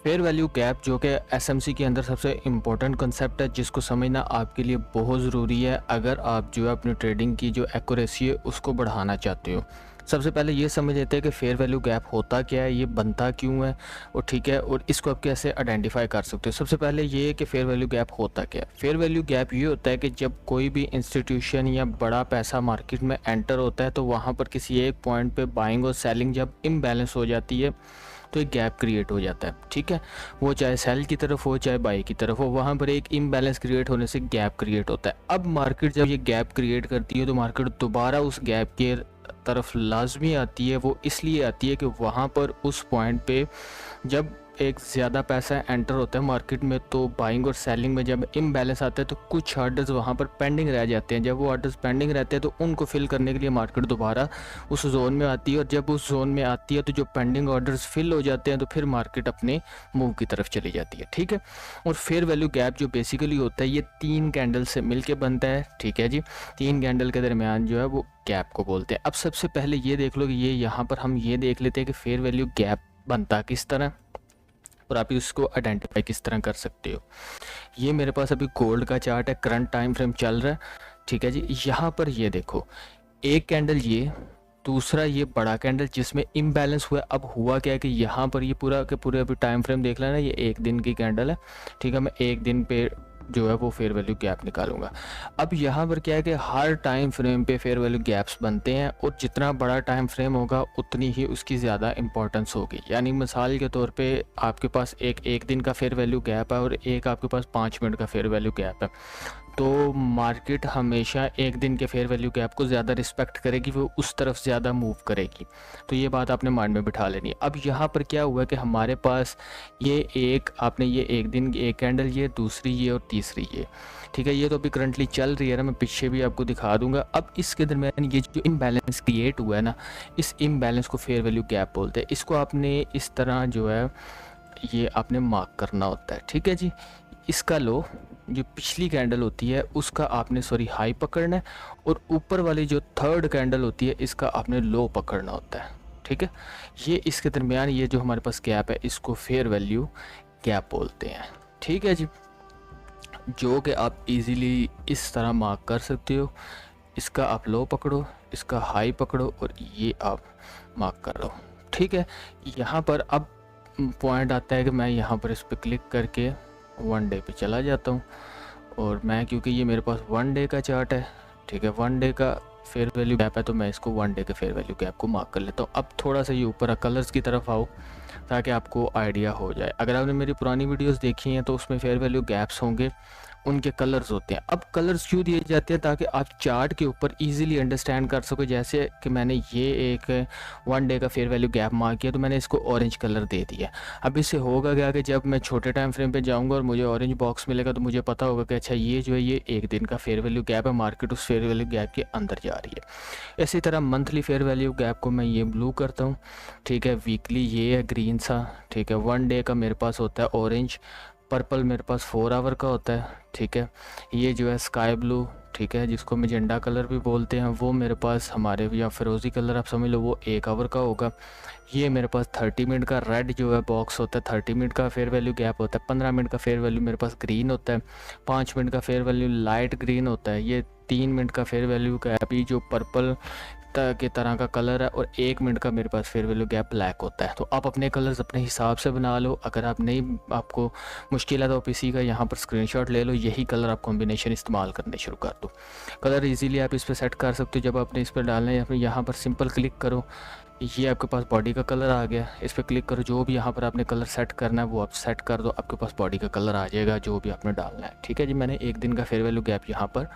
Fair value gap जो कि SMC के अंदर सबसे इम्पोर्टेंट कंसेप्ट है, जिसको समझना आपके लिए बहुत ज़रूरी है अगर आप जो है अपनी ट्रेडिंग की जो एक्यूरेसी है उसको बढ़ाना चाहते हो। सबसे पहले ये समझ लेते हैं कि फेयर वैल्यू गैप होता क्या है, ये बनता क्यों है और ठीक है, और इसको आप कैसे आइडेंटिफाई कर सकते हो। सबसे पहले ये है कि फेयर वैल्यू गैप होता क्या है। फेयर वैल्यू गैप ये होता है कि जब कोई भी इंस्टीट्यूशन या बड़ा पैसा मार्केट में एंटर होता है तो वहाँ पर किसी एक पॉइंट पे बाइंग और सेलिंग जब इम्बैलेंस हो जाती है तो एक गैप क्रिएट हो जाता है। ठीक है, वो चाहे सेल की तरफ हो चाहे बाई की तरफ हो, वहाँ पर एक इम्बैलेंस क्रिएट होने से गैप क्रिएट होता है। अब मार्केट जब ये गैप क्रिएट करती है तो मार्केट दोबारा उस गैप के तरफ लाजमी आती है। वो इसलिए आती है कि वहाँ पर उस पॉइंट पे जब एक ज़्यादा पैसा एंटर होता है मार्केट में तो बाइंग और सेलिंग में जब इम्बैलेंस आता है तो कुछ ऑर्डर्स वहाँ पर पेंडिंग रह जाते हैं। जब वो ऑर्डर्स पेंडिंग रहते हैं तो उनको फिल करने के लिए मार्केट दोबारा उस जोन में आती है, और जब उस जोन में आती है तो जो पेंडिंग ऑर्डर्स फिल हो जाते हैं तो फिर मार्केट अपने मूव की तरफ चली जाती है। ठीक है, और फेयर वैल्यू गैप जो बेसिकली होता है ये 3 कैंडल से मिलके बनता है। ठीक है जी, 3 कैंडल के दरमियान जो है वो गैप को बोलते हैं। अब सबसे पहले ये देख लो कि ये यहाँ पर हम ये देख लेते हैं कि फेयर वैल्यू गैप बनता किस तरह और आप इसको आइडेंटिफाई किस तरह कर सकते हो। ये मेरे पास अभी गोल्ड का चार्ट है, करंट टाइम फ्रेम चल रहा है। ठीक है जी, यहाँ पर ये देखो एक कैंडल, ये दूसरा ये बड़ा कैंडल जिसमें इम्बैलेंस हुआ। अब हुआ क्या है कि यहाँ पर ये पूरा के पूरे अभी टाइम फ्रेम देख लेना, ये एक दिन की कैंडल है। ठीक है, मैं एक दिन पे जो है वो फेयर वैल्यू गैप निकालूंगा। अब यहाँ पर क्या है कि हर टाइम फ्रेम पे फेयर वैल्यू गैप्स बनते हैं और जितना बड़ा टाइम फ्रेम होगा उतनी ही उसकी ज़्यादा इंपॉर्टेंस होगी। यानी मिसाल के तौर पे आपके पास एक दिन का फेयर वैल्यू गैप है और एक आपके पास 5 मिनट का फेयर वैल्यू गैप है, तो मार्केट हमेशा एक दिन के फेयर वैल्यू गैप को ज़्यादा रिस्पेक्ट करेगी, वो उस तरफ ज़्यादा मूव करेगी। तो ये बात आपने माइंड में बिठा लेनी है। अब यहाँ पर क्या हुआ कि हमारे पास ये एक दिन एक कैंडल, ये दूसरी ये और तीसरी ये। ठीक है, ये तो अभी करंटली चल रही है ना, मैं पीछे भी आपको दिखा दूंगा। अब इसके दरमियान ये जो इम्बैलेंस क्रिएट हुआ है ना, इस इम्बैलेंस को फेयर वैल्यू गैप बोलते हैं। इसको आपने इस तरह जो है ये आपने मार्क करना होता है। ठीक है जी, इसका लो जो पिछली कैंडल होती है उसका आपने हाई पकड़ना है, और ऊपर वाली जो थर्ड कैंडल होती है इसका आपने लो पकड़ना होता है। ठीक है, ये इसके दरमियान ये जो हमारे पास गैप है इसको फेयर वैल्यू गैप बोलते हैं। ठीक है जी, जो कि आप इजीली इस तरह मार्क कर सकते हो। इसका आप लो पकड़ो, इसका हाई पकड़ो और ये आप मार्क कर लो। ठीक है, यहाँ पर अब पॉइंट आता है कि मैं यहाँ पर इस पर क्लिक करके 1 डे पे चला जाता हूँ, और मैं क्योंकि ये मेरे पास 1 डे का चार्ट है। ठीक है, 1 डे का फेयर वैल्यू गैप है तो मैं इसको 1 डे के फेयर वैल्यू गैप को मार्क कर लेता हूँ। अब थोड़ा सा ये ऊपर कलर्स की तरफ आओ ताकि आपको आइडिया हो जाए। अगर आपने मेरी पुरानी वीडियोस देखी हैं तो उसमें फेयर वैल्यू गैप्स होंगे, उनके कलर्स होते हैं। अब कलर्स क्यों दिए जाते हैं? ताकि आप चार्ट के ऊपर इजीली अंडरस्टैंड कर सको। जैसे कि मैंने ये एक 1 डे का फेयर वैल्यू गैप मार्क किया तो मैंने इसको ऑरेंज कलर दे दिया। अब इससे होगा क्या कि जब मैं छोटे टाइम फ्रेम पे जाऊंगा और मुझे ऑरेंज बॉक्स मिलेगा तो मुझे पता होगा कि अच्छा ये जो है ये एक दिन का फेयर वैल्यू गैप है, मार्केट उस फेयर वैल्यू गैप के अंदर जा रही है। इसी तरह मंथली फेयर वैल्यू गैप को मैं ये ब्लू करता हूँ। ठीक है, वीकली ये है ग्रीन सा। ठीक है, 1 डे का मेरे पास होता है ऑरेंज, पर्पल मेरे पास 4 आवर का होता है। ठीक है, ये जो है स्काई ब्लू, ठीक है, जिसको मैजेंडा कलर भी बोलते हैं, वो मेरे पास हमारे या फिरोज़ी कलर आप समझ लो, वो 1 आवर का होगा। ये मेरे पास 30 मिनट का रेड जो है बॉक्स होता है, 30 मिनट का फेयर वैल्यू गैप होता है। 15 मिनट का फेयर वैल्यू मेरे पास ग्रीन होता है। 5 मिनट का फेयर वैल्यू लाइट ग्रीन होता है। ये 3 मिनट का फेयर वैल्यू गैप ही जो पर्पल के तरह का कलर है, और 1 मिनट का मेरे पास फेयर वैल्यू गैप ब्लैक होता है। तो आप अपने कलर्स अपने हिसाब से बना लो। अगर आप नहीं, आपको मुश्किल है तो आप इसी का यहाँ पर स्क्रीनशॉट ले लो, यही कलर आप कॉम्बिनेशन इस्तेमाल करने शुरू कर दो। कलर इजीली आप इस पर सेट कर सकते हो। जब आपने इस पर डालना है यहाँ पर सिंपल क्लिक करो, ये आपके पास बॉडी का कलर आ गया। इस पर क्लिक करो, जो भी यहाँ पर आपने कलर सेट करना है वो आप सेट कर दो, आपके पास बॉडी का कलर आ जाएगा जो भी आपने डालना है। ठीक है जी, मैंने 1 दिन का फेयर वैल्यू गैप यहाँ पर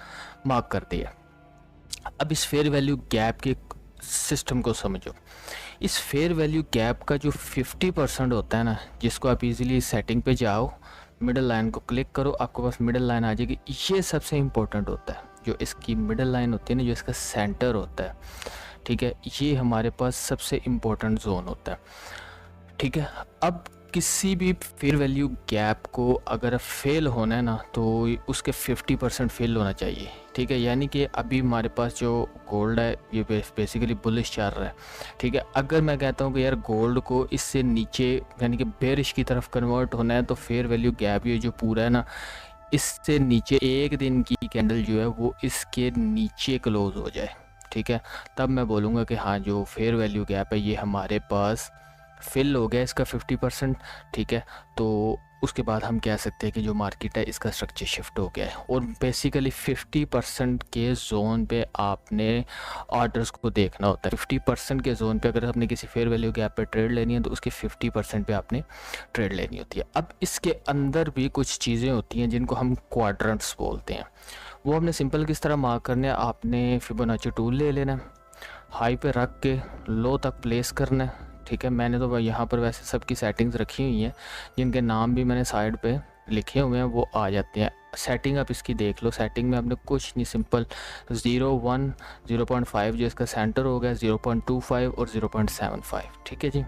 मार्क कर दिया। अब इस फेयर वैल्यू गैप के सिस्टम को समझो। इस फेयर वैल्यू गैप का जो 50% होता है ना, जिसको आप इजीली सेटिंग पे जाओ, मिडल लाइन को क्लिक करो, आपके पास मिडल लाइन आ जाएगी। ये सबसे इम्पोर्टेंट होता है, जो इसकी मिडल लाइन होती है ना, जो इसका सेंटर होता है। ठीक है, ये हमारे पास सबसे इम्पोर्टेंट जोन होता है। ठीक है, अब किसी भी फेयर वैल्यू गैप को अगर फेल होना है ना, तो उसके 50% फेल होना चाहिए, ठीक है। यानी कि अभी हमारे पास जो गोल्ड है ये बेसिकली बुलिश चल रहा है, ठीक है। अगर मैं कहता हूँ कि यार गोल्ड को इससे नीचे यानी कि बेरिश की तरफ कन्वर्ट होना है, तो फेयर वैल्यू गैप ये जो पूरा है ना, इससे नीचे एक दिन की कैंडल जो है वो इसके नीचे क्लोज हो जाए, ठीक है। तब मैं बोलूँगा कि हाँ, जो फेयर वैल्यू गैप है ये हमारे पास फिल हो गया इसका 50%, ठीक है। तो उसके बाद हम कह सकते हैं कि जो मार्केट है इसका स्ट्रक्चर शिफ्ट हो गया है। और बेसिकली 50% के जोन पे आपने ऑर्डर्स को देखना होता है। 50% के जोन पे अगर आपने किसी फेयर वैल्यू गैप पे ट्रेड लेनी है तो उसके 50% पे आपने ट्रेड लेनी होती है। अब इसके अंदर भी कुछ चीज़ें होती हैं जिनको हम क्वाड्रेंट्स बोलते हैं। वो हमने सिंपल किस तरह मार्क करने हैं, आपने फिबोनाची टूल ले लेना है, हाई पे रख के लो तक प्लेस करना है, ठीक है। मैंने तो यहाँ पर वैसे सबकी सेटिंग्स रखी हुई हैं, जिनके नाम भी मैंने साइड पे लिखे हुए हैं, वो आ जाते हैं। सेटिंग आप इसकी देख लो। सेटिंग में आपने कुछ नहीं, सिंपल 0.1 0.5 जो इसका सेंटर हो गया, 0.25 और 0.75, ठीक है जी।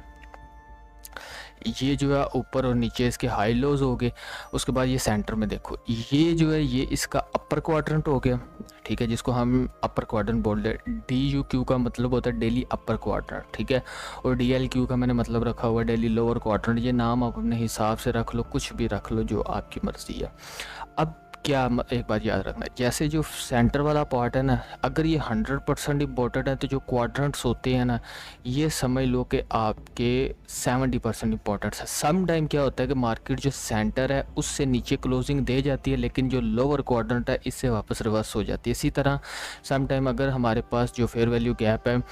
ये जो है ऊपर और नीचे इसके हाई लोज हो गए। उसके बाद ये सेंटर में देखो, ये जो है ये इसका अपर क्वाड्रेंट हो गया, ठीक है, जिसको हम अपर क्वाड्रेंट बोलते हैं। DUQ का मतलब होता है डेली अपर क्वाड्रेंट, ठीक है। और DLQ का मैंने मतलब रखा हुआ है डेली लोअर क्वाड्रेंट। ये नाम आप अपने हिसाब से रख लो, कुछ भी रख लो, जो आपकी मर्ज़ी है। अब क्या एक बात याद रखना, जैसे जो सेंटर वाला पार्ट है ना, अगर ये 100% इम्पोर्टेंट है, तो जो क्वाड्रेंट्स होते हैं ना, ये समझ लो कि आपके 70% इम्पोर्टेंट है। सम टाइम क्या होता है कि मार्केट जो सेंटर है उससे नीचे क्लोजिंग दे जाती है, लेकिन जो लोअर क्वाड्रेंट है इससे वापस रिवर्स हो जाती है। इसी तरह सम टाइम अगर हमारे पास जो फेयर वैल्यू गैप है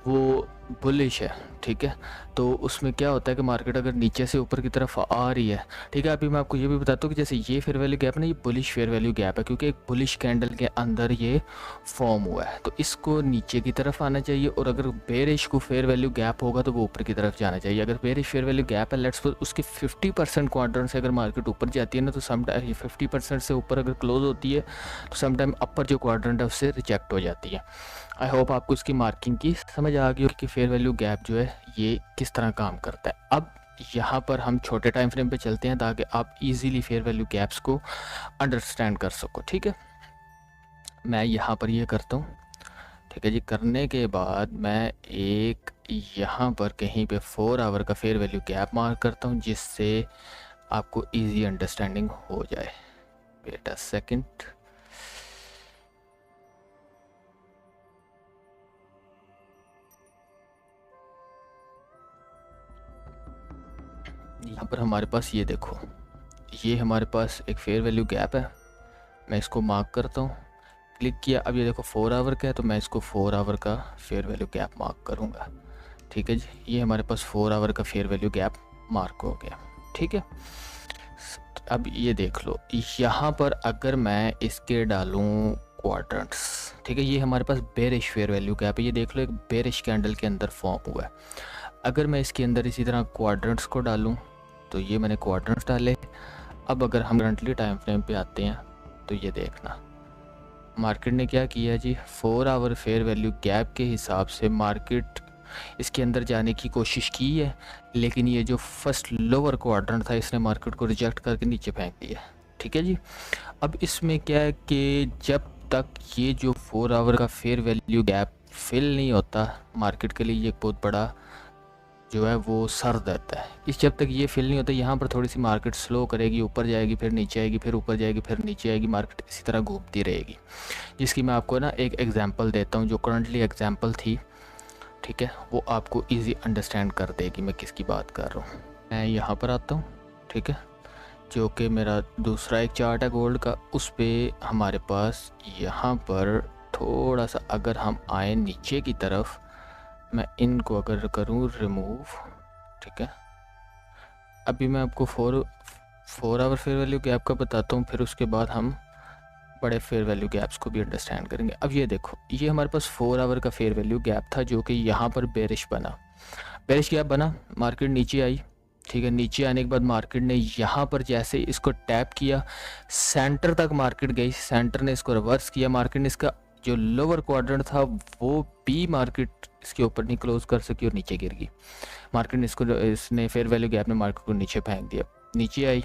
वो बुलिश है, ठीक है, तो उसमें क्या होता है कि मार्केट अगर नीचे से ऊपर की तरफ आ रही है, ठीक है। अभी मैं आपको ये भी बताता हूँ कि जैसे ये फेयर वैल्यू गैप ना, ये बुलिश फेयर वैल्यू गैप है, क्योंकि एक बुलिश कैंडल के अंदर ये फॉर्म हुआ है, तो इसको नीचे की तरफ आना चाहिए। और अगर बेरिश को फेयर वैल्यू गैप होगा तो वो ऊपर की तरफ जाना चाहिए। अगर बेरिश फेयर वैल्यू गैप है, लेट्स सपोज उसके 50% क्वाड्रेंट से अगर मार्केट ऊपर जाती है ना, तो समटाइम ये 50% से ऊपर अगर क्लोज होती है तो समटाइम अपर जो क्वाड्रेंट है उससे रिजेक्ट हो जाती है। आई होप आपको इसकी मार्किंग की समझ आ गई हो कि फेयर वैल्यू गैप जो है ये किस तरह काम करता है। अब यहाँ पर हम छोटे टाइम फ्रेम पे चलते हैं ताकि आप इजीली फेयर वैल्यू गैप्स को अंडरस्टैंड कर सको, ठीक है। मैं यहाँ पर ये करता हूँ, ठीक है जी। करने के बाद मैं एक यहाँ पर कहीं पे 4 आवर का फेयर वैल्यू गैप मार्क करता हूँ, जिससे आपको ईजी अंडरस्टैंडिंग हो जाए। Wait a second. यहाँ पर हमारे पास ये देखो, ये हमारे पास एक फेयर वैल्यू गैप है। मैं इसको मार्क करता हूँ, क्लिक किया। अब ये देखो 4 आवर का है, तो मैं इसको 4 आवर का फेयर वैल्यू गैप मार्क करूँगा, ठीक है जी। ये हमारे पास 4 आवर का फेयर वैल्यू गैप मार्क हो गया, ठीक है। अब ये देख लो, यहाँ पर अगर मैं इसके डालूँ क्वाड्रेंट्स, ठीक है, ये हमारे पास बेरिश फेयर वैल्यू गैप है। ये देख लो एक बेरिश कैंडल के अंदर फॉर्म हुआ है। अगर मैं इसके अंदर इसी तरह क्वाड्रेंट्स को डालूं, तो ये मैंने क्वाड्रेंट्स डाले। अब अगर हम करंटली टाइम फ्रेम पे आते हैं तो ये देखना, मार्केट ने क्या किया जी, 4 आवर फेयर वैल्यू गैप के हिसाब से मार्केट इसके अंदर जाने की कोशिश की है, लेकिन ये जो फर्स्ट लोअर क्वाड्रेंट था इसने मार्केट को रिजेक्ट करके नीचे फेंक दिया, ठीक है जी। अब इसमें क्या है कि जब तक ये जो 4 आवर का फेयर वैल्यू गैप फिल नहीं होता, मार्केट के लिए ये एक बहुत बड़ा जो है वो सर देता है। इस जब तक ये फिल नहीं होता, यहाँ पर थोड़ी सी मार्केट स्लो करेगी, ऊपर जाएगी, फिर नीचे आएगी, फिर ऊपर जाएगी, फिर नीचे आएगी, मार्केट इसी तरह घूमती रहेगी। जिसकी मैं आपको ना एक एग्जांपल देता हूँ, जो करंटली एग्जांपल थी, ठीक है, वो आपको इजी अंडरस्टैंड कर देगी मैं किसकी बात कर रहा हूँ। मैं यहाँ पर आता हूँ, ठीक है, जो कि मेरा दूसरा एक चार्ट है गोल्ड का। उस पर हमारे पास यहाँ पर थोड़ा सा अगर हम आए नीचे की तरफ, मैं इनको अगर करूँ रिमूव, ठीक है। अभी मैं आपको 4 आवर फेयर वैल्यू गैप का बताता हूँ, फिर उसके बाद हम बड़े फेयर वैल्यू गैप्स को भी अंडरस्टैंड करेंगे। अब ये देखो, ये हमारे पास 4 आवर का फेयर वैल्यू गैप था, जो कि यहाँ पर बेरिश बना, बेरिश गैप बना, मार्केट नीचे आई, ठीक है। नीचे आने के बाद मार्केट ने यहाँ पर जैसे इसको टैप किया, सेंटर तक मार्केट गई, सेंटर ने इसको रिवर्स किया, मार्केट ने इसका जो लोअर क्वाड्रेंट था वो भी मार्केट इसके ऊपर नहीं क्लोज कर सकी और नीचे गिर गई। मार्केट ने इसने फेयर वैल्यू गैप ने मार्केट को नीचे फेंक दिया। नीचे आई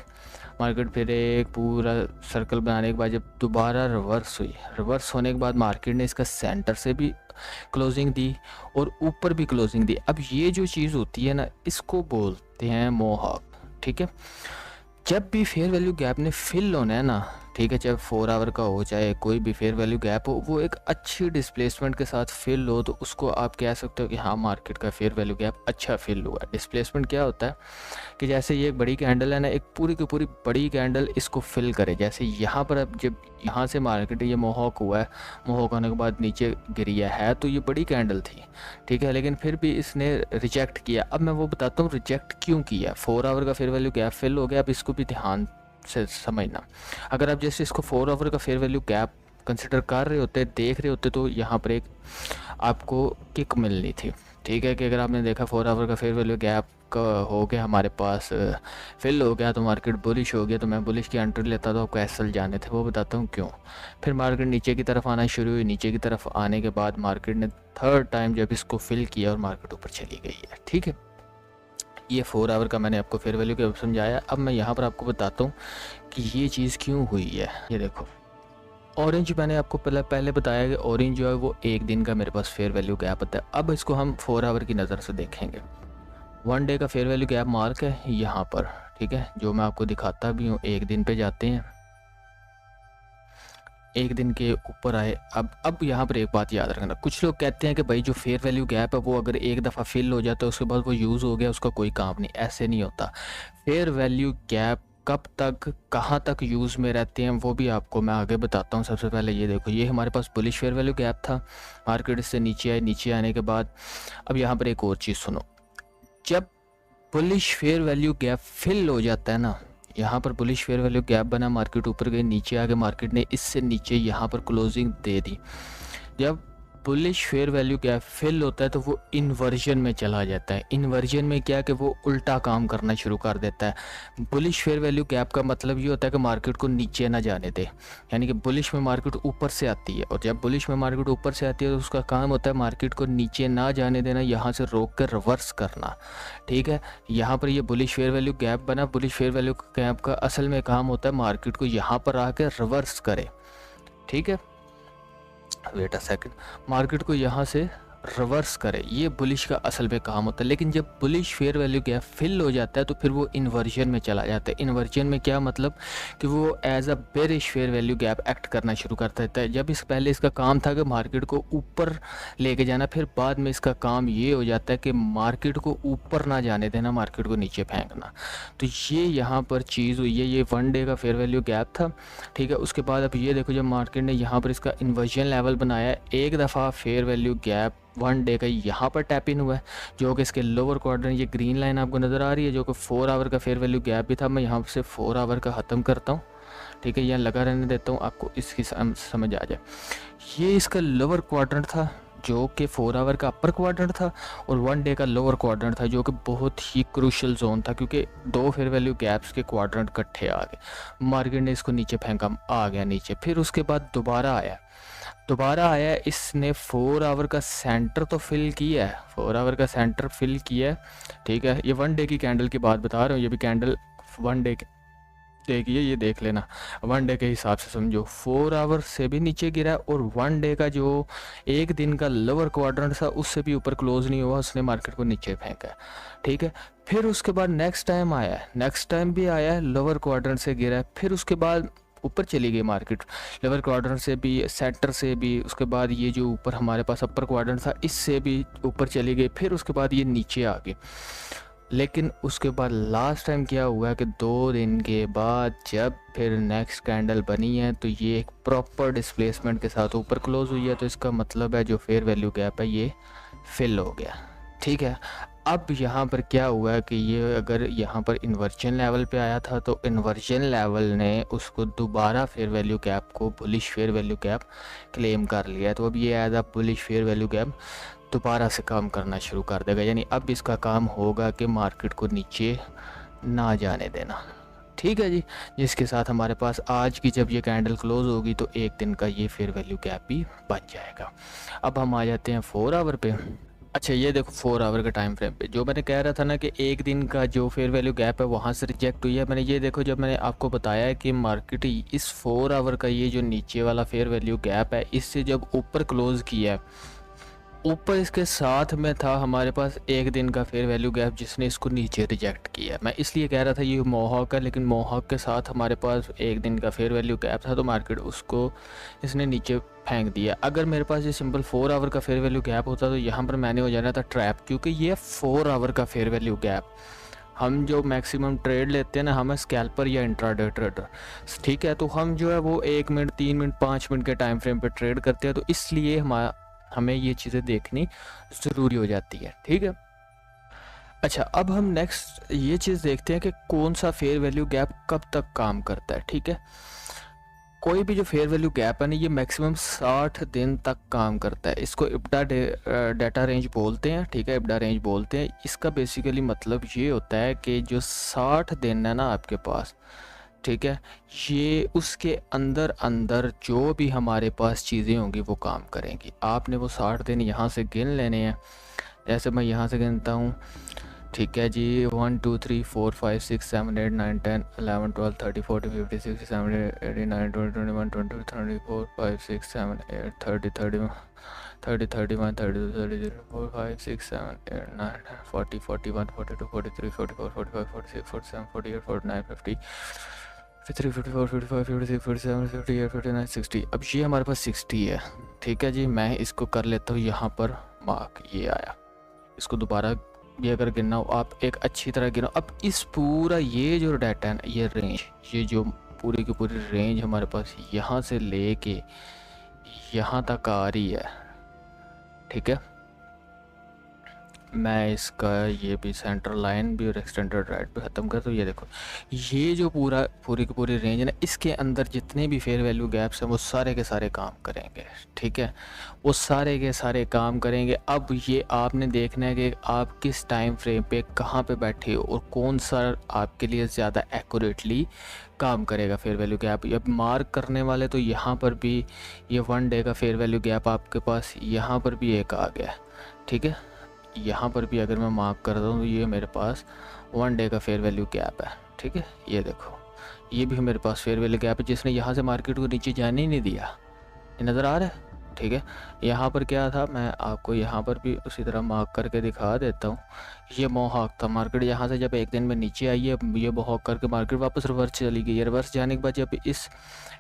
मार्केट, फिर एक पूरा सर्कल बनाने के बाद जब दोबारा रिवर्स हुई, रिवर्स होने के बाद मार्केट ने इसका सेंटर से भी क्लोजिंग दी और ऊपर भी क्लोजिंग दी। अब ये जो चीज़ होती है ना, इसको बोलते हैं मोहॉक। ठीक है, जब भी फेयर वैल्यू गैप ने फिल होना है ना, ठीक है, चाहे 4 आवर का हो चाहे कोई भी फेयर वैल्यू गैप हो, वो एक अच्छी डिस्प्लेसमेंट के साथ फिल हो तो उसको आप कह सकते हो कि हाँ मार्केट का फेयर वैल्यू गैप अच्छा फिल हुआ है। डिस्प्लेसमेंट क्या होता है कि जैसे ये एक बड़ी कैंडल है ना, एक पूरी की पूरी बड़ी कैंडल इसको फिल करे। जैसे यहाँ पर अब जब यहाँ से मार्केट ये मोहॉक हुआ है, मोहॉक होने के बाद नीचे गिरिया है, तो ये बड़ी कैंडल थी, ठीक है, लेकिन फिर भी इसने रिजेक्ट किया। अब मैं वो बताता हूँ रिजेक्ट क्यों किया। 4 आवर का फेयर वैल्यू गैप फिल हो गया। अब इसको भी ध्यान से समझना। अगर आप जैसे इसको 4 आवर का फेयर वैल्यू गैप कंसिडर कर रहे होते, देख रहे होते, तो यहाँ पर एक आपको किक मिलनी थी। ठीक है, कि अगर आपने देखा 4 आवर का फेयर वैल्यू गैप का हो गया हमारे पास फिल हो गया तो मार्केट बुलिश हो गया, तो मैं बुलिश की एंट्री लेता तो आपको एसएल जाने थे। वो बताता हूँ क्यों। फिर मार्केट नीचे की तरफ आना शुरू हुई। नीचे की तरफ आने के बाद मार्केट ने थर्ड टाइम जब इसको फिल किया और मार्केट ऊपर चली गई है। ठीक है, ये 4 आवर का मैंने आपको फेयर वैल्यू के समझाया। अब मैं यहाँ पर आपको बताता हूँ कि ये चीज़ क्यों हुई है। ये देखो, ऑरेंज मैंने आपको पहले बताया कि ऑरेंज जो है वो एक दिन का मेरे पास फेयर वैल्यू गैप आता है। अब इसको हम 4 आवर की नज़र से देखेंगे। 1 डे का फेयर वैल्यू गैप मार्क है यहाँ पर, ठीक है, जो मैं आपको दिखाता भी हूँ। एक दिन पे जाते हैं, एक दिन के ऊपर आए। अब यहाँ पर एक बात याद रखना, कुछ लोग कहते हैं कि भाई जो फेयर वैल्यू गैप है वो अगर एक दफ़ा फिल हो जाता है उसके बाद वो यूज़ हो गया, उसका कोई काम नहीं। ऐसे नहीं होता। फेयर वैल्यू गैप कब तक कहाँ तक यूज़ में रहते हैं वो भी आपको मैं आगे बताता हूँ। सबसे पहले ये देखो, ये हमारे पास बुलिश फेयर वैल्यू गैप था, मार्केट इससे नीचे आए। नीचे आने के बाद अब यहाँ पर एक और चीज़ सुनो, जब bullish fair value gap fill हो जाता है ना, यहाँ पर बुलिश फेयर वैल्यू गैप बना, मार्केट ऊपर गई, नीचे आगे मार्केट ने इससे नीचे यहाँ पर क्लोजिंग दे दी। जब bullish fair value gap fill होता है तो वो इन्वर्जन में चला जाता है। इन्वर्जन में क्या कि वो उल्टा काम करना शुरू कर देता है। बुलिश फेयर वैल्यू गैप का मतलब ये होता है कि मार्केट को नीचे ना जाने दे, यानी कि बुलिश में मार्केट ऊपर से आती है, और जब बुलिश में मार्केट ऊपर से आती है तो उसका काम होता है मार्केट को नीचे ना जाने देना, यहाँ से रोक कर रिवर्स करना। ठीक है, यहाँ पर ये बुलिश फेयर वैल्यू गैप बना। बुलिश फेयर वैल्यू गैप का असल में काम होता है मार्केट को यहाँ पर आकर रिवर्स करे। ठीक है, वेट अ सेकंड, मार्केट को यहाँ से रिवर्स करे, ये बुलिश का असल में काम होता है। लेकिन जब bullish fair value gap fill हो जाता है तो फिर वो इन्वर्जन में चला जाता है। इन्वर्जन में क्या मतलब कि वो as a bearish fair value gap act करना शुरू कर देता है। जब पहले इसका काम था कि मार्केट को ऊपर लेके जाना, फिर बाद में इसका काम ये हो जाता है कि मार्केट को ऊपर ना जाने देना, मार्केट को नीचे फेंकना। तो ये यहाँ पर चीज़ हुई है। ये 1 डे का फेयर वैल्यू गैप था। ठीक है, उसके बाद अब ये देखो, जब मार्केट ने यहाँ पर इसका इन्वर्जन लेवल बनाया, एक दफ़ा फेयर वैल्यू गैप 1 डे का यहाँ पर टैप इन हुआ है, जो कि इसके लोअर क्वाड्रेंट, ये ग्रीन लाइन आपको नज़र आ रही है, जो कि 4 आवर का फेयर वैल्यू गैप भी था। मैं यहाँ से 4 आवर का ख़त्म करता हूँ। ठीक है, यहाँ लगा रहने देता हूँ, आपको इसकी समझ आ जाए। ये इसका लोअर क्वाड्रेंट था जो कि 4 आवर का अपर क्वाड्रेंट था, और 1 डे का लोअर क्वाड्रेंट था जो कि बहुत ही क्रूशल जोन था, क्योंकि 2 फेयर वैल्यू गैप्स के क्वाड्रेंट इकट्ठे आ गए। मार्केट ने इसको नीचे फेंका, आ गया नीचे। फिर उसके बाद दोबारा आया, इसने 4 आवर का सेंटर तो फिल किया है, 4 आवर का सेंटर फिल किया है। ठीक है, ये 1 डे की कैंडल की बात बता रहा हूँ, ये भी कैंडल 1 डे देखिए, ये देख लेना 1 डे के हिसाब से समझो। 4 आवर से भी नीचे गिरा है, और 1 डे का जो एक दिन का लोअर क्वाड्रेंट था उससे भी ऊपर क्लोज नहीं हुआ, उसने मार्केट को नीचे फेंका है। ठीक है, फिर उसके बाद नेक्स्ट टाइम आया है, नेक्स्ट टाइम भी आया है, लोअर क्वाड्रेंट से गिरा है, फिर उसके बाद ऊपर चली गई मार्केट, लोअर क्वाड्रेंट से भी, सेंटर से भी। उसके बाद ये जो ऊपर हमारे पास अपर क्वाड्रेंट था इससे भी ऊपर चली गई, फिर उसके बाद ये नीचे आ गई। लेकिन उसके बाद लास्ट टाइम क्या हुआ है कि 2 दिन के बाद जब फिर नेक्स्ट कैंडल बनी है तो ये एक प्रॉपर डिस्प्लेसमेंट के साथ ऊपर क्लोज हुई है, तो इसका मतलब है जो फेयर वैल्यू गैप है ये फिल हो गया। ठीक है, अब यहाँ पर क्या हुआ है कि ये अगर यहाँ पर इन्वर्जन लेवल पे आया था तो इन्वर्जन लेवल ने उसको दोबारा फेयर वैल्यू गैप को bullish fair value gap claim कर लिया है। तो अब ये as a bullish fair value gap दोबारा से काम करना शुरू कर देगा, यानी अब इसका काम होगा कि मार्केट को नीचे ना जाने देना। ठीक है जी, जिसके साथ हमारे पास आज की जब ये कैंडल क्लोज होगी तो एक दिन का ये फेयर वैल्यू गैप भी बच जाएगा। अब हम आ जाते हैं 4 आवर पे। अच्छा ये देखो 4 आवर के टाइम फ्रेम पे जो मैंने कह रहा था ना कि एक दिन का जो फेयर वैल्यू गैप है वहाँ से रिजेक्ट हुई है। मैंने ये देखो जब मैंने आपको बताया है कि मार्केट इस 4 आवर का ये जो नीचे वाला फेयर वैल्यू गैप है इससे जब ऊपर क्लोज किया है, ऊपर इसके साथ में था हमारे पास एक दिन का फेयर वैल्यू गैप जिसने इसको नीचे रिजेक्ट किया। मैं इसलिए कह रहा था ये मोहॉक है, लेकिन मोहॉक के साथ हमारे पास एक दिन का फेयर वैल्यू गैप था तो मार्केट उसको इसने नीचे फेंक दिया। अगर मेरे पास ये सिंपल 4 आवर का फेयर वैल्यू गैप होता तो यहाँ पर मैंने हो जाना था ट्रैप, क्योंकि ये 4 आवर का फेयर वैल्यू गैप हम जो मैक्सिमम ट्रेड लेते हैं ना, हमें स्कैल्पर या इंट्राडे ट्रेडर, ठीक है, तो हम जो है वो 1 मिनट 3 मिनट 5 मिनट के टाइम फ्रेम पे ट्रेड करते हैं, तो इसलिए हमें ये चीज़ें देखनी ज़रूरी हो जाती है। ठीक है, अच्छा अब हम नेक्स्ट ये चीज़ देखते हैं कि कौन सा फेयर वैल्यू गैप कब तक काम करता है। ठीक है, कोई भी जो फेयर वैल्यू गैप है ना ये मैक्सिमम 60 दिन तक काम करता है। इसको इब्डा डाटा रेंज बोलते हैं। ठीक है, इब्डा रेंज बोलते हैं। इसका बेसिकली मतलब ये होता है कि जो 60 दिन है ना आपके पास, ठीक है, ये उसके अंदर अंदर जो भी हमारे पास चीज़ें होंगी वो काम करेंगी। आपने वो 60 दिन यहाँ से गिन लेने हैं। जैसे मैं यहाँ से गिनता हूँ, ठीक है जी, 1 2 3 4 5 6 7 8 9 10 11 12 13 14 15 16 17 18 19 20 21 22 24 5 6 7 8 30 31 30 31 32 33 34 5 6 7 8 9 40 41 42 43 44 45 46 47 48 49 50 53 54 55 56 57 58 59 60। अब ये हमारे पास 60 है। ठीक है जी, मैं इसको कर लेता हूँ यहाँ पर मार्क, ये आया। इसको दोबारा ये अगर गिनना हो आप एक अच्छी तरह गिनो। अब इस पूरा ये जो डाटा है ना, ये रेंज, ये जो पूरी की पूरी रेंज हमारे पास यहाँ से लेके यहाँ तक आ रही है। ठीक है, मैं इसका ये भी सेंटर लाइन भी और एक्सटेंडेड राइट पे ख़त्म कर दूँ। ये देखो ये जो पूरी की पूरी रेंज है ना, इसके अंदर जितने भी फेयर वैल्यू गैप्स हैं वो सारे के सारे काम करेंगे। ठीक है, वो सारे के सारे काम करेंगे। अब ये आपने देखना है कि आप किस टाइम फ्रेम पे कहाँ पे बैठे हो और कौन सा आपके लिए ज़्यादा एक्यूरेटली काम करेगा फेयर वैल्यू गैप। अब मार्क करने वाले तो यहाँ पर भी ये 1 डे का फेयर वैल्यू गैप आपके पास यहाँ पर भी एक आ गया। ठीक है, यहाँ पर भी अगर मैं मार्क कर दूँ तो ये मेरे पास 1 डे का फेयर वैल्यू गैप है। ठीक है, ये देखो ये भी मेरे पास फेयर वैल्यू गैप है जिसने यहाँ से मार्केट को नीचे जाने ही नहीं दिया। ये नज़र आ रहा है। ठीक है, यहाँ पर क्या था, मैं आपको यहाँ पर भी उसी तरह मार्क करके दिखा देता हूँ। ये मोहॉक था, मार्केट यहाँ से जब एक दिन में नीचे आई है, ये मोहॉक करके मार्केट वापस रिवर्स चली गई। रिवर्स जाने के बाद जब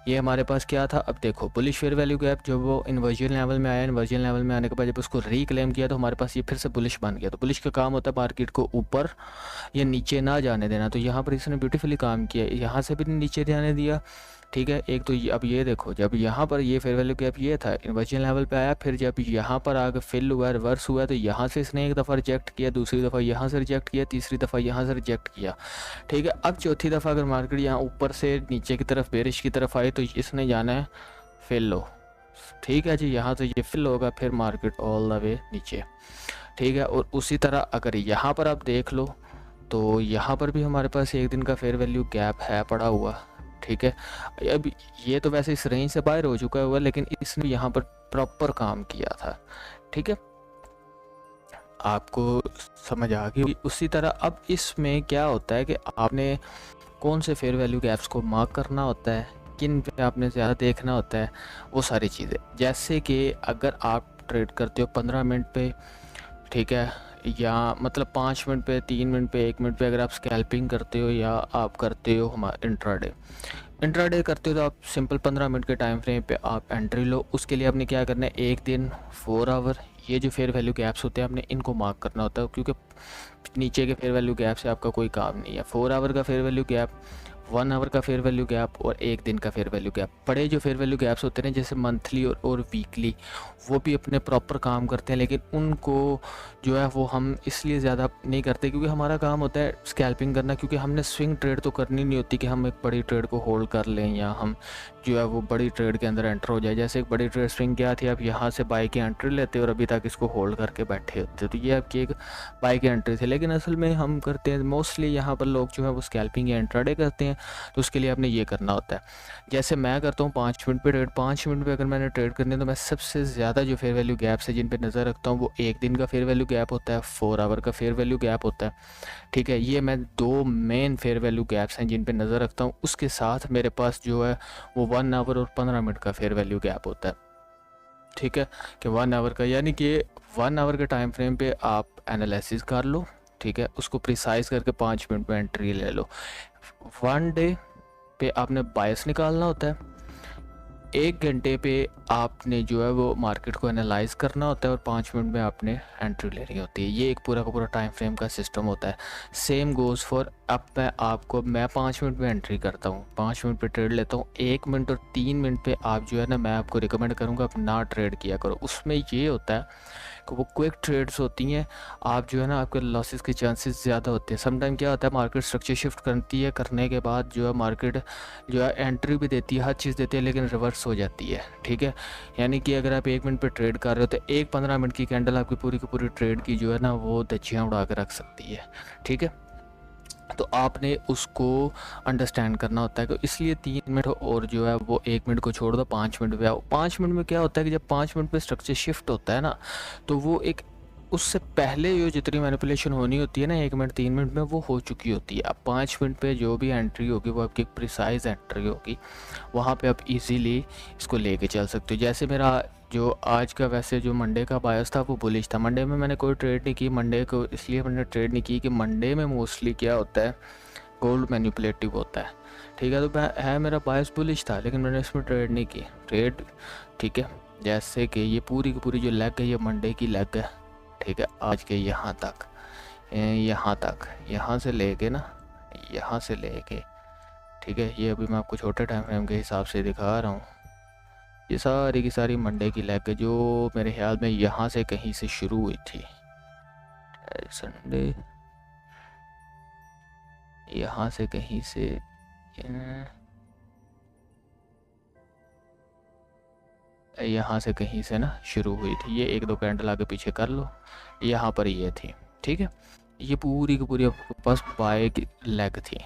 ये हमारे पास क्या था, अब देखो बुलिश फेयर वैल्यू गैप जब वो इन्वर्जन लेवल में आया, इन्वर्जन लेवल में आने के बाद जब उसको रिक्लेम किया तो हमारे पास ये फिर से बुलिश बन गया। तो बुलिश का काम होता है मार्केट को ऊपर या नीचे ना जाने देना। तो यहाँ पर इसने ब्यूटीफुली काम किया, यहाँ से भी नीचे जाने दिया। ठीक है, एक तो अब ये देखो जब यहाँ पर ये फेयर वैल्यू गैप ये था, इन्वर्जन लेवल पे आया, फिर जब यहाँ पर आकर फिल हुआ, रिवर्स हुआ, तो यहाँ से इसने एक दफ़ा रिजेक्ट किया, दूसरी दफ़ा यहाँ से रिजेक्ट किया, तीसरी दफ़ा यहाँ से रिजेक्ट किया। ठीक है, अब चौथी दफ़ा अगर मार्केट यहाँ ऊपर से नीचे की तरफ बेरिश की तरफ आई तो इसने जाना है फिल लो। ठीक है जी, यहाँ से ये फिल होगा, फिर मार्केट ऑल द वे नीचे। ठीक है, और उसी तरह अगर यहाँ पर आप देख लो तो यहाँ पर भी हमारे पास एक दिन का फेयर वैल्यू गैप है पड़ा हुआ। ठीक है, अब ये तो वैसे इस रेंज से बाहर हो चुका हुआ, लेकिन इसने यहाँ पर प्रॉपर काम किया था। ठीक है, आपको समझ आ गई। उसी तरह अब इसमें क्या होता है कि आपने कौन से फेयर वैल्यू गैप्स को मार्क करना होता है, किन पे आपने ज़्यादा देखना होता है, वो सारी चीज़ें। जैसे कि अगर आप ट्रेड करते हो 15 मिनट पे, ठीक है, या मतलब 5 मिनट पे, 3 मिनट पे, 1 मिनट पे अगर आप स्कैल्पिंग करते हो या आप करते हो हमारा इंट्राडे करते हो तो आप सिंपल 15 मिनट के टाइम फ्रेम पे आप एंट्री लो। उसके लिए आपने क्या करना है, एक दिन 4 आवर ये जो फेयर वैल्यू गैप्स होते हैं आपने इनको मार्क करना होता है, क्योंकि नीचे के फेयर वैल्यू गैप से आपका कोई काम नहीं है। 4 आवर का फेयर वैल्यू गैप, 1 आवर का फेयर वैल्यू गैप और एक दिन का फेयर वैल्यू गैप। बड़े जो फेयर वैल्यू गैप्स होते हैं जैसे मंथली और वीकली, वो भी अपने प्रॉपर काम करते हैं, लेकिन उनको जो है वो हम इसलिए ज़्यादा नहीं करते क्योंकि हमारा काम होता है स्कैल्पिंग करना, क्योंकि हमने स्विंग ट्रेड तो करनी नहीं होती कि हम एक बड़ी ट्रेड को होल्ड कर लें या हम जो है वो बड़ी ट्रेड के अंदर एंटर हो जाए। जैसे एक बड़ी ट्रेड स्विंग क्या थी, आप यहाँ से बाई की एंट्री लेते और अभी तक इसको होल्ड करके बैठे होते, तो ये आपकी एक बाई की एंट्री थी। लेकिन असल में हम करते हैं मोस्टली यहाँ पर लोग जो है वो स्कैल्पिंग या इंट्राडे करते हैं। तो उसके लिए आपने ये करना होता है, जैसे मैं करता हूँ 5 मिनट पे ट्रेड। 5 मिनट पे अगर मैंने ट्रेड करनी है तो मैं सबसे ज़्यादा जो फेयर वैल्यू गैप्स है जिन पे नज़र रखता हूँ वो 1 दिन का फेयर वैल्यू गैप होता है, 4 आवर का फेयर वैल्यू गैप होता है। ठीक है, ये मैं 2 मेन फेयर वैल्यू गैप्स हैं जिन पे नज़र रखता हूँ। उसके साथ मेरे पास जो है वो 1 आवर और 15 मिनट का फेयर वैल्यू गैप होता है। ठीक है, कि 1 आवर का, यानी कि 1 आवर के टाइम फ्रेम पे आप एनालिसिस कर लो। ठीक है, उसको प्रिसाइज करके 5 मिनट में एंट्री ले लो। 1 डे पे आपने बायस निकालना होता है, 1 घंटे पे आपने जो है वो मार्केट को एनालाइज करना होता है और 5 मिनट में आपने एंट्री लेनी होती है। ये एक पूरा का पूरा टाइम फ्रेम का सिस्टम होता है। सेम गोज़ फॉर, अब मैं 5 मिनट में एंट्री करता हूँ, 5 मिनट पे ट्रेड लेता हूँ। 1 मिनट और 3 मिनट पे आप जो है ना, मैं आपको रिकमेंड करूँगा आप ना ट्रेड किया करो। उसमें ये होता है कि वो क्विक ट्रेड्स होती हैं, आप जो है ना आपके लॉसेस के चांसेस ज़्यादा होते हैं। समटाइम क्या होता है, मार्केट स्ट्रक्चर शिफ्ट करती है, करने के बाद जो है मार्केट जो है एंट्री भी देती है, हर चीज़ देती है, लेकिन रिवर्स हो जाती है। ठीक है, यानी कि अगर आप 1 मिनट पे ट्रेड कर रहे हो तो एक 15 मिनट की कैंडल आपकी पूरी की पूरी ट्रेड की जो है ना वो धज्जियाँ उड़ा के रख सकती है। ठीक है, तो आपने उसको अंडरस्टैंड करना होता है कि इसलिए 3 मिनट और जो है वो 1 मिनट को छोड़ दो, 5 मिनट पे आओ। 5 मिनट में क्या होता है कि जब 5 मिनट पे स्ट्रक्चर शिफ्ट होता है ना, तो वो एक उससे पहले जो जितनी मैनिपुलेशन होनी होती है ना 1 मिनट 3 मिनट में, वो हो चुकी होती है। अब 5 मिनट पे जो भी एंट्री होगी वो आपकी प्रिसाइज एंट्री होगी, वहाँ पे आप इजीली इसको लेके चल सकते हो। जैसे मेरा जो आज का वैसे जो मंडे का बायस था वो बुलिश था। मंडे में मैंने कोई ट्रेड नहीं की, मंडे को इसलिए मैंने ट्रेड नहीं की कि मंडे में मोस्टली क्या होता है, गोल्ड मैनिपुलेटिव होता है। ठीक है, तो मेरा बायस बुलिश था, लेकिन मैंने इसमें ट्रेड नहीं की। ट्रेड ठीक है, जैसे कि ये पूरी की पूरी जो लेग है ये मंडे की लेग है। ठीक है, आज के यहाँ तक, यहाँ से लेके ना, यहाँ से लेके, ठीक है, ये अभी मैं आपको छोटे टाइम फ्रेम के हिसाब से दिखा रहा हूँ। ये सारी की सारी मंडे की लेग है जो मेरे ख्याल में यहाँ से कहीं से शुरू हुई थी। संडे यहाँ से कहीं से, यहाँ से कहीं से ना शुरू हुई थी। ये 1-2 कैंडल आगे पीछे कर लो, यहाँ पर ये थी। ठीक है, ये पूरी की पूरी आपके पास बाय की लेग थी।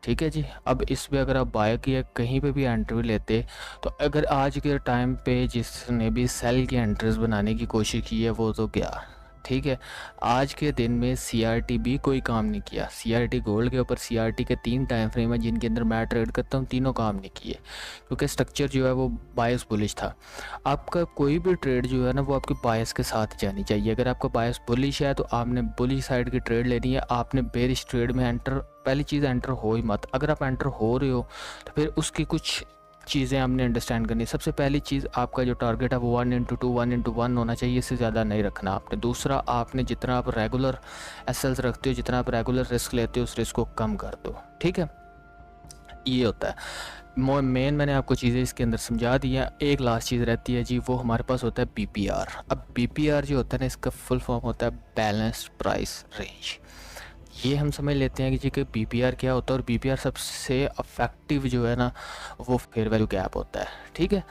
ठीक है जी, अब इसमें अगर आप बाय की कहीं पे भी एंट्री लेते, तो अगर आज के टाइम पे जिसने भी सेल की एंट्रीज बनाने की कोशिश की है वो तो क्या, ठीक है, आज के दिन में सीआरटी भी कोई काम नहीं किया। सीआरटी गोल्ड के ऊपर सीआरटी के 3 टाइम फ्रेम है जिनके अंदर मैं ट्रेड करता हूँ, तीनों काम नहीं किए, क्योंकि स्ट्रक्चर जो है वो बायस बुलिश था। आपका कोई भी ट्रेड जो है ना वो आपके बायस के साथ जानी चाहिए। अगर आपका बायस बुलिश है तो आपने बुलिश साइड की ट्रेड लेनी है। आपने बेरिश ट्रेड में पहली चीज़ एंटर हो ही मत। अगर आप एंटर हो रहे हो तो फिर उसकी कुछ चीज़ें आपने अंडरस्टैंड करनी। सबसे पहली चीज़, आपका जो टारगेट है वो 1/2 1/1 होना चाहिए, इससे ज़्यादा नहीं रखना आपने। दूसरा, आपने जितना आप रेगुलर एसएल्स रखते हो, जितना आप रेगुलर रिस्क लेते हो, उस रिस्क को कम कर दो। ठीक है, ये होता है मेन। मैंने आपको चीज़ें इसके अंदर समझा दी हैं। एक लास्ट चीज़ रहती है जी, वो हमारे पास होता है बीपीआर। अब बीपीआर जो होता है ना, इसका फुल फॉर्म होता है बैलेंस्ड प्राइस रेंज। ये हम समझ लेते हैं कि जी कि बीपीआर क्या होता है, और बीपीआर सबसे अफेक्टिव जो है ना वो फेयर वैल्यू गैप होता है। ठीक है,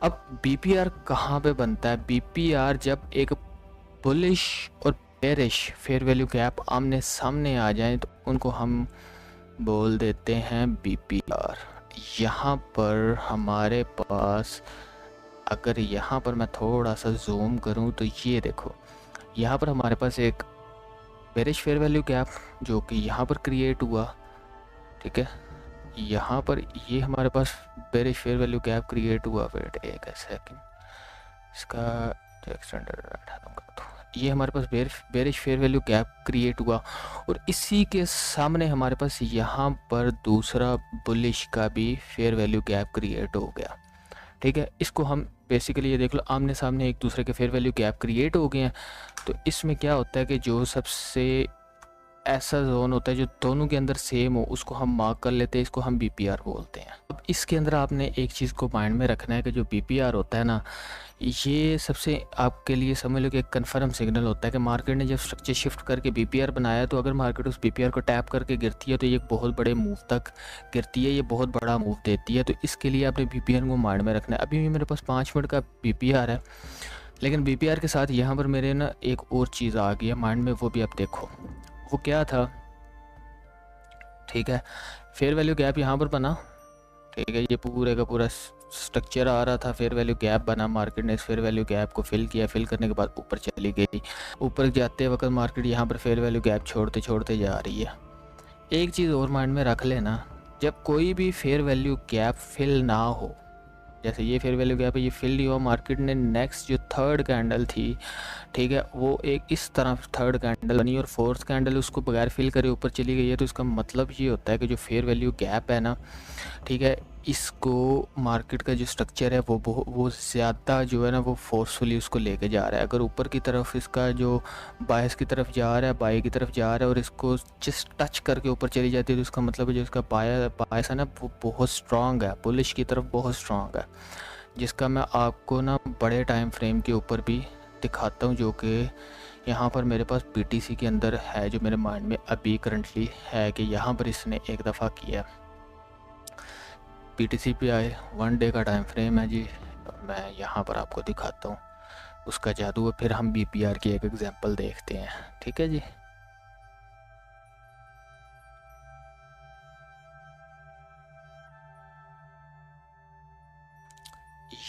अब बीपीआर कहाँ पे बनता है? बीपीआर जब एक बुलिश और बेरिश फेयर वैल्यू गैप आमने सामने आ जाए तो उनको हम बोल देते हैं बीपीआर। यहाँ पर हमारे पास, अगर यहाँ पर मैं थोड़ा सा जूम करूँ तो ये देखो, यहाँ पर हमारे पास एक बेरिश फेयर वैल्यू गैप जो कि यहाँ पर क्रिएट हुआ। ठीक है, यहाँ पर ये हमारे पास bearish fair value gap create हुआ। वेट एक सेकंड, इसका जो एक्सटेंडर हटा दूंगा, तो ये हमारे पास bearish fair value gap create हुआ, और इसी के सामने हमारे पास यहाँ पर दूसरा बुलिश का भी फेयर वैल्यू गैप क्रिएट हो गया। ठीक है, इसको हम बेसिकली ये देख लो, आमने सामने एक दूसरे के फेयर वैल्यू गैप क्रिएट हो गए हैं। तो इसमें क्या होता है कि जो सबसे ऐसा जोन होता है जो दोनों के अंदर सेम हो, उसको हम मार्क कर लेते हैं, इसको हम बीपीआर बोलते हैं। अब इसके अंदर आपने एक चीज़ को माइंड में रखना है कि जो बीपीआर होता है ना, ये सबसे आपके लिए समझ लो कि एक कन्फर्म सिग्नल होता है कि मार्केट ने जब स्ट्रक्चर शिफ्ट करके बीपीआर बनाया, तो अगर मार्केट उस बीपीआर को टैप करके गिरती है तो ये एक बहुत बड़े मूव तक गिरती है, ये बहुत बड़ा मूव देती है। तो इसके लिए आपने बीपीआर को माइंड में रखना है। अभी भी मेरे पास 5 मिनट का बीपीआर है, लेकिन बीपीआर के साथ यहाँ पर मेरे ना एक और चीज़ आ गई है माइंड में, वो भी आप देखो। वो क्या था? ठीक है, फेयर वैल्यू गैप यहाँ पर बना, ठीक है, ये पूरे का पूरा स्ट्रक्चर आ रहा था, फेयर वैल्यू गैप बना, मार्केट ने इस फेयर वैल्यू गैप को फिल किया, फिल करने के बाद ऊपर चली गई। ऊपर जाते वक्त मार्केट यहाँ पर फेयर वैल्यू गैप छोड़ते छोड़ते जा रही है। एक चीज़ और माइंड में रख लेना, जब कोई भी फेयर वैल्यू गैप फिल ना हो, जैसे ये फेयर वैल्यू गैप है, ये फिल नहीं हुआ, मार्केट ने नेक्स्ट जो थर्ड कैंडल थी, ठीक है, वो एक इस तरह थर्ड कैंडल बनी और फोर्थ कैंडल उसको बगैर फिल करे ऊपर चली गई है, तो इसका मतलब ये होता है कि जो फेयर वैल्यू गैप है ना, ठीक है, इसको मार्केट का जो स्ट्रक्चर है वो ज़्यादा जो है ना वो फोर्सफुली उसको लेके जा रहा है। अगर ऊपर की तरफ इसका जो बायस की तरफ जा रहा है, बाई की तरफ जा रहा है और इसको जस्ट टच करके ऊपर चली जाती है, तो इसका मतलब है जो इसका बायस है ना वो बहुत स्ट्रांग है, बुलिश की तरफ बहुत स्ट्रांग है, जिसका मैं आपको ना बड़े टाइम फ्रेम के ऊपर भी दिखाता हूँ, जो कि यहाँ पर मेरे पास BTC के अंदर है, जो मेरे माइंड में अभी करंटली है कि यहाँ पर इसने एक दफ़ा किया। BTC पे आए, 1 डे का टाइम फ्रेम है जी, मैं यहाँ पर आपको दिखाता हूँ उसका जादू है, फिर हम BPR की एक एग्जांपल देखते हैं, ठीक है जी।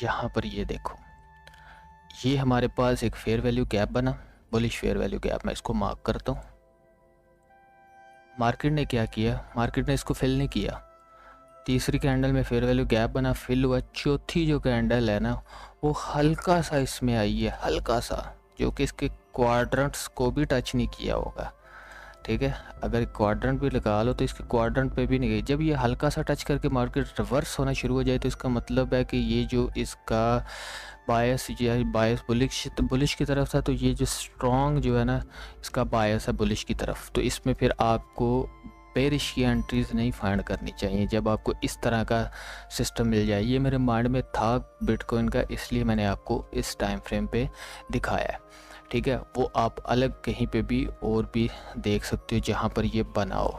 यहाँ पर ये देखो, ये हमारे पास एक फेयर वैल्यू गैप बना, बुलिश फेयर वैल्यू गैप, मैं इसको मार्क करता हूँ। मार्केट ने क्या किया, मार्केट ने इसको फिल नहीं किया, तीसरी कैंडल में फेयर वैल्यू गैप बना, फिल हुआ, चौथी जो कैंडल है ना वो हल्का सा इसमें आई है, हल्का सा, जो कि इसके क्वाड्रेंट्स को भी टच नहीं किया होगा, ठीक है, अगर क्वाड्रेंट भी लगा लो तो इसके क्वाड्रेंट पे भी नहीं गई। जब ये हल्का सा टच करके मार्केट रिवर्स होना शुरू हो जाए तो इसका मतलब है कि ये जो इसका बायस या बायस बुलिश की तरफ था, तो ये जो स्ट्रॉन्ग जो है ना इसका बायस है बुलिश की तरफ, तो इसमें फिर आपको बेरिश की एंट्रीज नहीं फाइंड करनी चाहिए जब आपको इस तरह का सिस्टम मिल जाए। ये मेरे माइंड में था बिटकॉइन का, इसलिए मैंने आपको इस टाइम फ्रेम पे दिखाया है, ठीक है। वो आप अलग कहीं पे भी और भी देख सकते हो जहाँ पर ये बनाओ।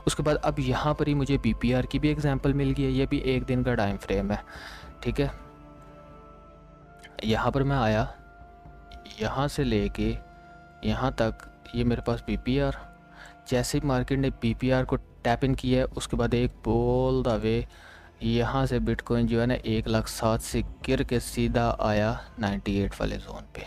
उसके बाद अब यहाँ पर ही मुझे BPR की भी एग्जांपल मिल गई है, ये भी 1 दिन का टाइम फ्रेम है, ठीक है। यहाँ पर मैं आया, यहाँ से लेके यहाँ तक ये मेरे पास BPR, जैसे ही मार्केट ने BPR को टैप इन किया है उसके बाद एक बोल द वे यहाँ से बिटकॉइन जो है ना 1,07,000 से गिर के सीधा आया 98 वाले जोन पे,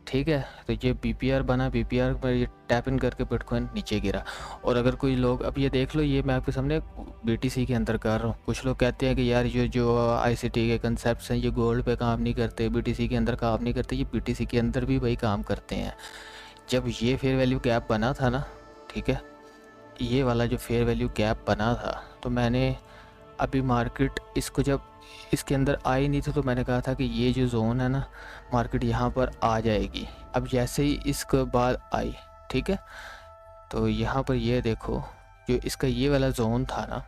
ठीक है। तो ये BPR बना, BPR पर ये टैप इन करके बिटकॉइन नीचे गिरा। और अगर कोई लोग, अब ये देख लो, ये मैं आपके सामने BTC के अंदर कर रहा हूँ, कुछ लोग कहते हैं कि यार ये जो ICT के कंसेप्ट हैं ये गोल्ड पे काम नहीं करते, BTC के अंदर काम नहीं करते, ये BTC के अंदर भी वही काम करते हैं। जब ये फेयर वैल्यू गैप बना था ना, ठीक है, ये वाला जो फेयर वैल्यू गैप बना था, तो मैंने अभी मार्केट इसको जब इसके अंदर आई नहीं थी तो मैंने कहा था कि ये जो जोन है ना मार्केट यहाँ पर आ जाएगी। अब जैसे ही इसके बाद आई, ठीक है, तो यहाँ पर ये देखो जो इसका ये वाला जोन था ना,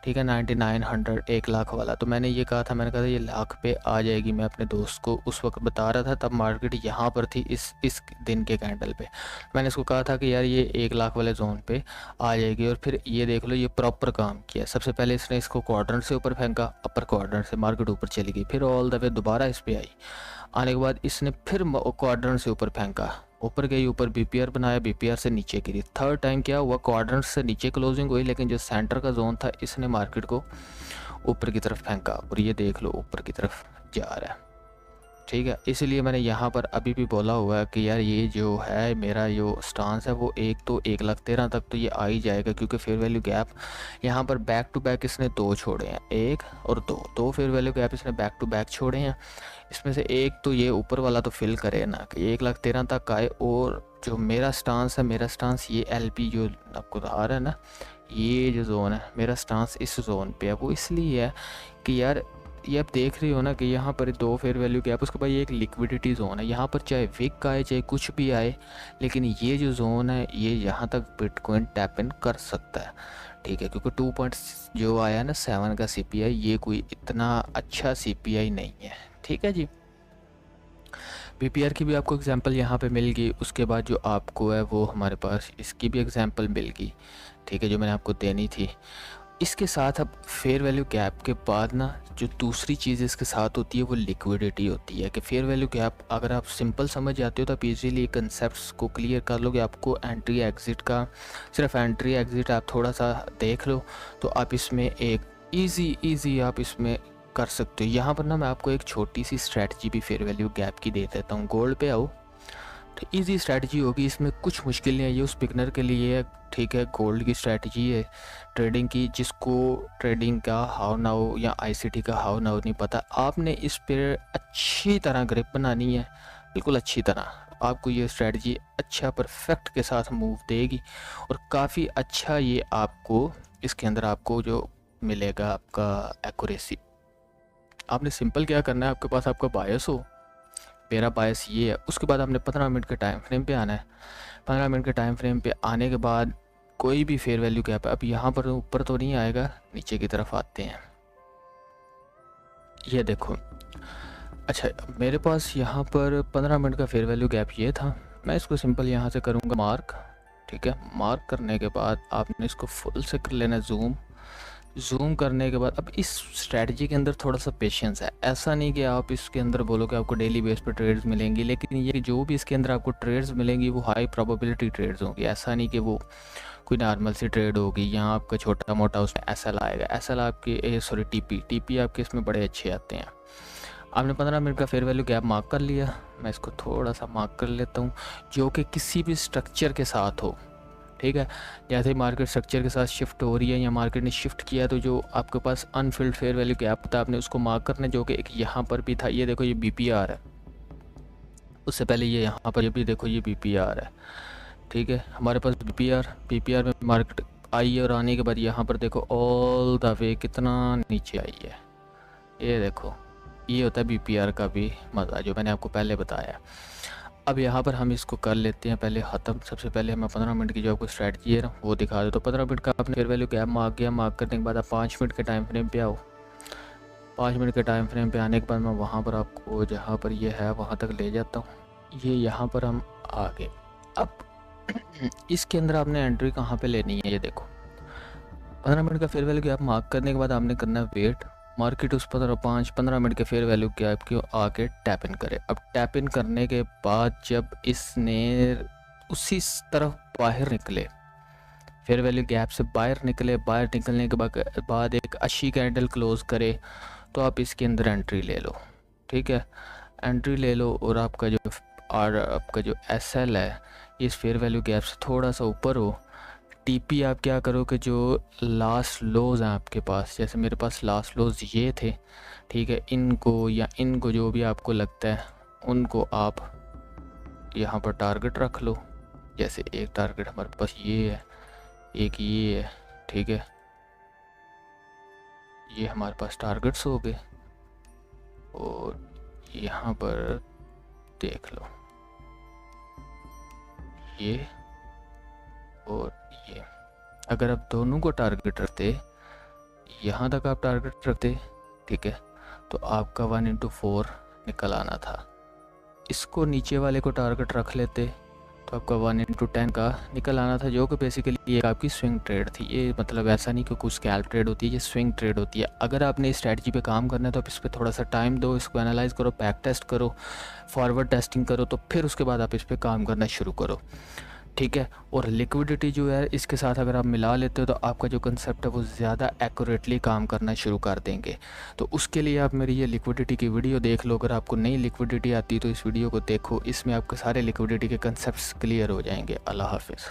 ठीक है, 9900 1,00,000 वाला, तो मैंने ये कहा था, मैंने कहा था ये लाख पे आ जाएगी। मैं अपने दोस्त को उस वक्त बता रहा था, तब मार्केट यहाँ पर थी इस दिन के कैंडल पे। मैंने इसको कहा था कि यार ये 1,00,000 वाले जोन पे आ जाएगी। और फिर ये देख लो, ये प्रॉपर काम किया। सबसे पहले इसने इसको क्वाड्रेंट से ऊपर फेंका, अपर क्वाड्रेंट से मार्केट ऊपर चली गई, फिर ऑल द वे दोबारा इस पर आई, आने के बाद इसने फिर क्वाड्रेंट से ऊपर फेंका, ऊपर गई, ऊपर BPR बनाया, BPR से नीचे गिरी। थर्ड टाइम क्या हुआ, क्वाड्रेंट से नीचे क्लोजिंग हुई, लेकिन जो सेंटर का जोन था इसने मार्केट को ऊपर की तरफ फेंका और ये देख लो ऊपर की तरफ जा रहा है, ठीक है। इसलिए मैंने यहाँ पर अभी भी बोला हुआ है कि यार ये जो है मेरा जो स्टांस है वो 1,13,000 तक तो ये आ ही जाएगा, क्योंकि फेयर वैल्यू गैप यहाँ पर बैक टू बैक इसने 2 छोड़े हैं, 1 और 2 फेयर वैल्यू गैप इसने बैक टू बैक छोड़े हैं। इसमें से एक तो ये ऊपर वाला तो फिल करे ना कि 1,13,000 तक आए। और जो मेरा स्टांस है, मेरा स्टांस ये LP जो आपको आ रहा है ना, ये जो जोन है, मेरा स्टांस इस जोन पे है। वो इसलिए है कि यार ये आप देख रहे हो ना कि यहाँ पर 2 फेयर वैल्यू गैप, उसके बाद ये एक लिक्विडिटी जोन है, यहाँ पर चाहे विक आए चाहे कुछ भी आए, लेकिन ये जो जोन है ये यहाँ तक बिटकॉइन टैप इन कर सकता है, ठीक है। क्योंकि 2 पॉइंट्स जो आया ना 7 का CPI, ये कोई इतना अच्छा CPI नहीं है, ठीक है जी। BPR की भी आपको एग्जांपल यहाँ पे मिल गई। उसके बाद जो आपको है वो हमारे पास इसकी भी एग्जांपल मिल गई, ठीक है, जो मैंने आपको देनी थी। इसके साथ अब फेयर वैल्यू गैप के बाद ना जो दूसरी चीज़ इसके साथ होती है वो लिक्विडिटी होती है। कि फेयर वैल्यू गैप अगर आप सिंपल समझ जाते हो तो आप इजीली कंसेप्ट्स को क्लियर कर लोगे। आपको एंट्री एग्ज़िट का सिर्फ एंट्री एग्ज़िट आप थोड़ा सा देख लो तो आप इसमें एक ईज़ी आप इसमें कर सकते हो। यहाँ पर ना मैं आपको एक छोटी सी स्ट्रैटेजी भी फेयर वैल्यू गैप की दे देता हूँ। गोल्ड पे आओ तो इजी स्ट्रैटेजी होगी, इसमें कुछ मुश्किल नहीं है, ये उस बिगनर के लिए है। ठीक है, गोल्ड की स्ट्रैटेजी है ट्रेडिंग की, जिसको ट्रेडिंग का हाउ नाउ या आईसीटी का हाउ नाउ नहीं पता, आपने इस पर अच्छी तरह ग्रिप बनानी है, बिल्कुल अच्छी तरह। आपको ये स्ट्रैटेजी अच्छा परफेक्ट के साथ मूव देगी और काफ़ी अच्छा ये आपको इसके अंदर आपको जो मिलेगा आपका एक्यूरेसी। आपने सिंपल क्या करना है, आपके पास आपका बायस हो, मेरा बायस ये है, उसके बाद आपने 15 मिनट के टाइम फ्रेम पे आना है। 15 मिनट के टाइम फ्रेम पे आने के बाद कोई भी फेयर वैल्यू गैप है, अब यहाँ पर ऊपर तो नहीं आएगा, नीचे की तरफ आते हैं, ये देखो। अच्छा, मेरे पास यहाँ पर 15 मिनट का फेयर वैल्यू गैप ये था, मैं इसको सिंपल यहाँ से करूँगा मार्क। ठीक है, मार्क करने के बाद आपने इसको फुल से कर लेना जूम करने के बाद अब इस स्ट्रैटेजी के अंदर थोड़ा सा पेशेंस है। ऐसा नहीं कि आप इसके अंदर बोलो कि आपको डेली बेस पे ट्रेड्स मिलेंगी, लेकिन ये जो भी इसके अंदर आपको ट्रेड्स मिलेंगी वो हाई प्रोबेबिलिटी ट्रेड्स होंगी। ऐसा नहीं कि वो कोई नॉर्मल सी ट्रेड होगी, यहाँ आपका छोटा मोटा उसमें एसएल आएगा। एसएल आपके सॉरी टीपी आपके इसमें बड़े अच्छे आते हैं। आपने 15 मिनट का फेयर वैल्यू गैप मार्क कर लिया, मैं इसको थोड़ा सा मार्क कर लेता हूँ, जो कि किसी भी स्ट्रक्चर के साथ हो। ठीक है, जैसे मार्केट स्ट्रक्चर के साथ शिफ्ट हो रही है या मार्केट ने शिफ्ट किया तो जो आपके पास अनफिल्ड फेयर वैल्यू गैप था आपने उसको मार्क करना है, जो कि एक यहाँ पर भी था। ये देखो ये बीपीआर है, उससे पहले ये यहाँ पर ये भी देखो ये बीपीआर है। ठीक है, हमारे पास बीपीआर में मार्केट आई है और आने के बाद यहाँ पर देखो ऑल द वे कितना नीचे आई है। ये देखो, ये होता है बीपीआर का भी मज़ा जो मैंने आपको पहले बताया। अब यहाँ पर हम इसको कर लेते हैं पहले ख़त्म। सबसे पहले मैं 15 मिनट की जो आपको स्ट्रैटेजी है ना वो दिखा दो। तो 15 मिनट का आपने फेयर वैल्यू गैप मार्क किया, मार्क करने के बाद आप 5 मिनट के टाइम फ्रेम पे आओ। 5 मिनट के टाइम फ्रेम पे आने के बाद मैं वहाँ पर आपको जहाँ पर ये है वहाँ तक ले जाता हूँ। ये यहाँ पर हम आ गए। अब इसके अंदर आपने एंट्री कहाँ पे लेनी है, ये देखो 15 मिनट का फेयर वैल्यू गैप मार्क करने के बाद आपने करना है वेट। मार्केट उस 15 मिनट के फेयर वैल्यू गैप की आके टैप इन करे। अब टैप इन करने के बाद जब इसने उसी तरफ बाहर निकले, फेयर वैल्यू गैप से बाहर निकलने के बाद एक अच्छी कैंडल क्लोज करे तो आप इसके अंदर एंट्री ले लो। ठीक है, एंट्री ले लो और आपका जो एसएल है इस फेयर वैल्यू गैप से थोड़ा सा ऊपर हो। टीपी आप क्या करो कि जो लास्ट लोज हैं आपके पास, जैसे मेरे पास लास्ट लोज ये थे, ठीक है, इनको जो भी आपको लगता है उनको आप यहाँ पर टारगेट रख लो। जैसे एक टारगेट हमारे पास ये है, एक ये है, ठीक है, ये हमारे पास टारगेट्स हो गए। और यहाँ पर देख लो ये और ये, अगर आप दोनों को टारगेट रखते, यहाँ तक आप टारगेट रखते, ठीक है, तो आपका 1/4 निकल आना था। इसको नीचे वाले को टारगेट रख लेते तो आपका 1/10 का निकल आना था, जो कि बेसिकली एक आपकी स्विंग ट्रेड थी। ये मतलब ऐसा नहीं कि कुछ स्कैल्प ट्रेड होती है, ये स्विंग ट्रेड होती है। अगर आपने इस स्ट्रैटेजी पे काम करना है तो आप इस पर थोड़ा सा टाइम दो, इसको एनालाइज करो, बैक टेस्ट करो, फॉरवर्ड टेस्टिंग करो, तो फिर उसके बाद आप इस पर काम करना शुरू करो। ठीक है, और लिक्विडिटी जो है इसके साथ अगर आप मिला लेते हो तो आपका जो कंसेप्ट है वो ज़्यादा एक्यूरेटली काम करना शुरू कर देंगे। तो उसके लिए आप मेरी ये लिक्विडिटी की वीडियो देख लो। अगर आपको नई लिक्विडिटी आती है तो इस वीडियो को देखो, इसमें आपके सारे लिक्विडिटी के कंसेप्ट्स क्लियर हो जाएंगे। अल्लाह हाफिज़।